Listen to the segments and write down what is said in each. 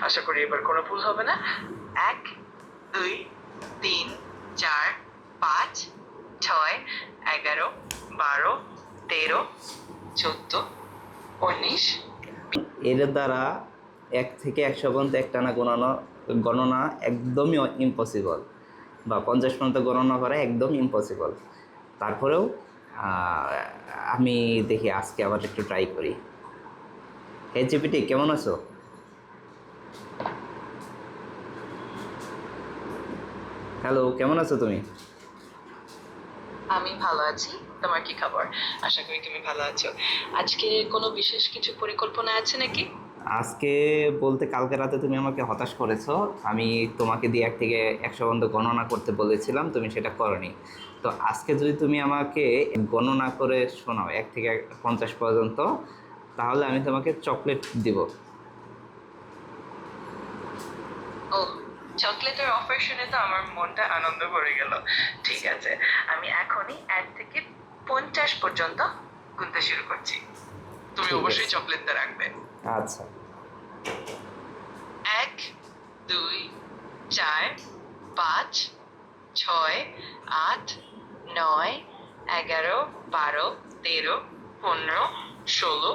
আশা করি এবার কোনো ভুল হবে না। 1 2 3 4 5 6 11 12 13 14 19। এর দ্বারা 1 থেকে 100 পর্যন্ত একটানা গণনা একদমই ইম্পসিবল, বা 50 পর্যন্ত গণনা করা একদম ইম্পসিবল। তারপরেও আমি দেখি আজকে আবার একটু ট্রাই করি। হে জিপিটি, কেমন আছো? হ্যালো, কেমন আছো তুমি? আমি ভালো আছি। তোমার কি খবর? আশা করি তুমি ভালো আছো। আজকে কোনো বিশেষ কিছু পরিকল্পনা আছে নাকি? আজকে বলতে, কালকে রাতে তুমি আমাকে হতাশ করেছো। আমি তোমাকে দিয়ে 1 থেকে 100 পর্যন্ত গণনা করতে বলেছিলাম, তুমি সেটা করোনি। তো আজকে যদি তুমি আমাকে গণনা করে শোনাও 1 থেকে 50 পর্যন্ত, তাহলে আমি তোমাকে চকলেট দিব। ও, চকলেটের অফার শুনে তো আমার মনটা আনন্দ ভরে গেল। ঠিক আছে, আমি এখনই 1 থেকে 50 পর্যন্ত গুনতে শুরু করছি। তুমি ঠিক অবশ্যই আছে। চকলেটটা রাখবে। আচ্ছা। 1 2 4 5 6 8 9 11 12 13 15 16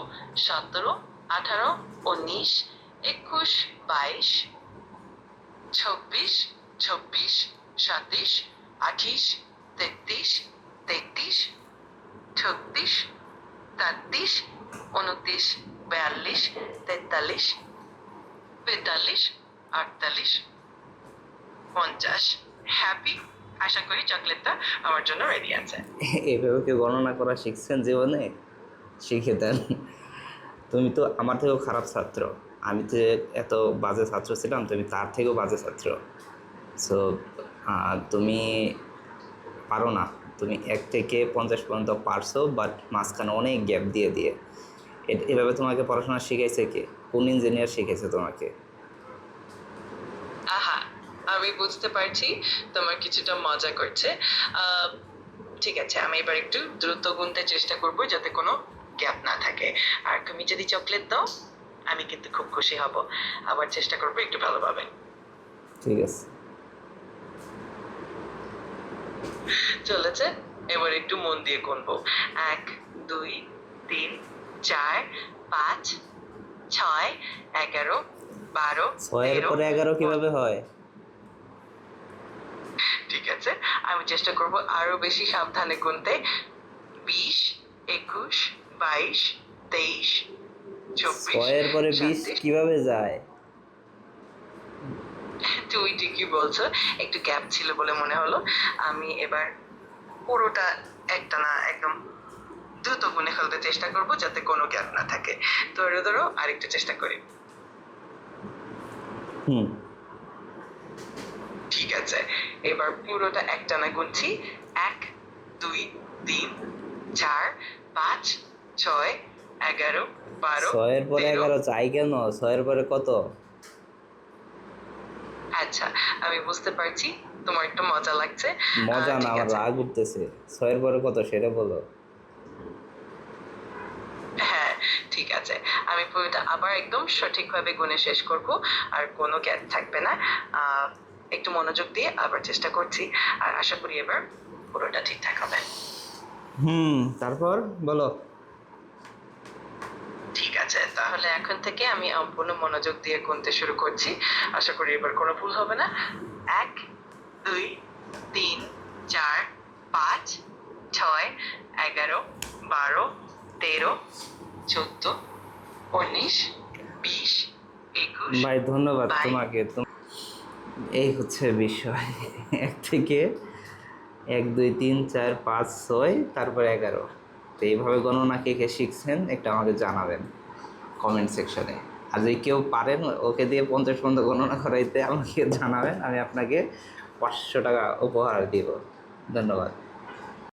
17 18 19 21 22 26 26 27 28 33 33 36 37 29 42 43 45 48 50। হ্যাপি? আশা করি চকলেটটা আমার জন্য রেডি আছে। এভাবে কি গণনা করা শিখছেন জীবনে? শিখে দেন। তুমি তো আমার থেকেও খারাপ ছাত্র। আমি যে এত বাজে ছাত্র ছিলাম, তুমি তার থেকেও বাজে ছাত্র। সো তুমি পারো না। তুমি 1 থেকে 50 পর্যন্ত পারছো, বাট মাঝখানে অনেক গ্যাপ দিয়ে দিয়ে। এভাবে তোমাকে পড়াশোনা শিখাইছে কে? কোন ইঞ্জিনিয়ার শিখেছে তোমাকে? আহা, আমি বুঝতে পারছি তোমার কিছুটা মজা করছে। আহ, ঠিক আছে, আমি এবার একটু দ্রুত গুনতে চেষ্টা করব যাতে কোনো গ্যাপ না থাকে। আর তুমি যদি চকলেট দাও আমি কিন্তু খুব খুশি হব। আবার চেষ্টা করব একটু ভালোভাবে। ঠিক আছে। চলেছে, এবার একটু মন দিয়ে গুনবো। 1 2 3 4 5 6 11 12 6-এর 13। পরে 11 কিভাবে হয়? ঠিক আছে, আমি চেষ্টা করব আরো বেশি সাবধানে গুনতে। 20 21 22 23 24 6-এর পরে 20 37। কিভাবে যায়? তুই ঠিকই বলছো, একটু গ্যাপ ছিল বলে মনে হলো। আমি এবার পুরোটা একটা না একদম দ্রুত গুনে ফেলতে চেষ্টা করব যাতে কোনো গ্যাপ না থাকে। ধরো ধরো আরেকটু চেষ্টা করি। হুম। ঠিক আছে, এবার পুরোটা একটানা গুনছি। 1 2 3 4 5 6 11 12 6-এর পরে 13। 11 চাই কেন? 6-এর পরে কত? আচ্ছা, আমি বুঝতে পারছি তোমার একটু মজা লাগছে। মজা না, ঠিক আমার আছে, রাগ উঠতেছে। 6-এর পরে কত সেটা বলো। হ্যাঁ ঠিক আছে, আমি পুরোটা আবার একদম সঠিকভাবে গুনে শেষ করব, আর কোনো গ্যাপ থাকবে না। একটু মনোযোগ দিয়ে আবার চেষ্টা করছি, আর আশা করি এবার পুরোটা ঠিকঠাক হবে। তারপর বলো। ঠিক আছে, তাহলে এখন থেকে আমি সম্পূর্ণ মনোযোগ দিয়ে গুনতে শুরু করছি। আশা করি এবার কোনো ভুল হবে না। 1 2 3 4 5 6 11 12 13 14 19 20 21 ভাই ধন্যবাদ 22। তোমাকে। এই হচ্ছে বিষয়। 1 থেকে 1 2 3 4 5 6 তারপর 11। তো এইভাবে গণনা কে কে শিখছেন একটু আমাকে জানাবেন কমেন্ট সেকশনে। আর যদি কেউ পারেন ওকে দিয়ে 50 পর্যন্ত গণনা করাইতে আমাকে জানাবেন, আমি আপনাকে 500 টাকা উপহার দিব। ধন্যবাদ।